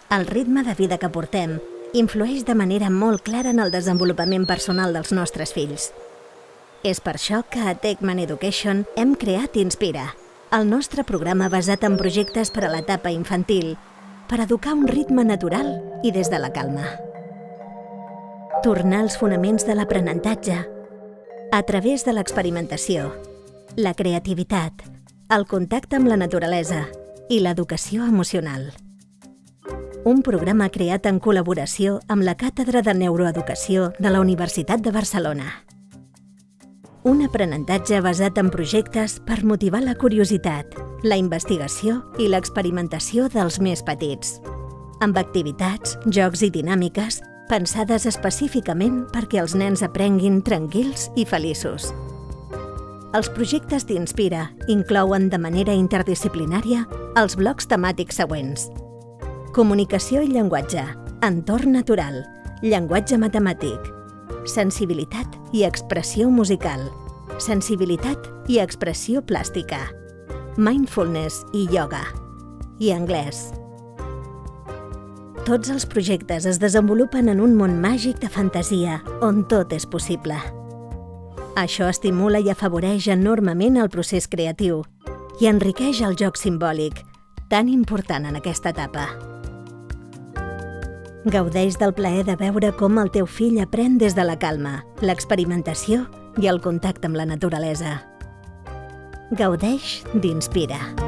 El ritme de vida que portem influeix de manera molt clara en el desenvolupament personal dels nostres fills. És per això que a Techman Education hem creat Inspira, el nostre programa basat en projectes per a l'etapa infantil, per educar un ritme natural i des de la calma. Tornar als fonaments de l'aprenentatge a través de l'experimentació, la creativitat, el contacte amb la naturalesa i l'educació emocional. Un programa creat en col·laboració amb la Càtedra de Neuroeducació de la Universitat de Barcelona. Un aprenentatge basat en projectes per motivar la curiositat, la investigació i l'experimentació dels més petits, amb activitats, jocs i dinàmiques pensades específicament perquè els nens aprenguin tranquils i feliços. Els projectes d'Inspira inclouen de manera interdisciplinària els blocs temàtics següents: comunicació i llenguatge, entorn natural, llenguatge matemàtic, sensibilitat i expressió musical, sensibilitat i expressió plàstica, mindfulness i yoga, i anglès. Tots els projectes es desenvolupen en un món màgic de fantasia on tot és possible. Això estimula i afavoreix enormement el procés creatiu i enriqueix el joc simbòlic, tan important en aquesta etapa. Gaudeix del plaer de veure com el teu fill aprèn des de la calma, l'experimentació i el contacte amb la naturalesa. Gaudeix d'Inspira.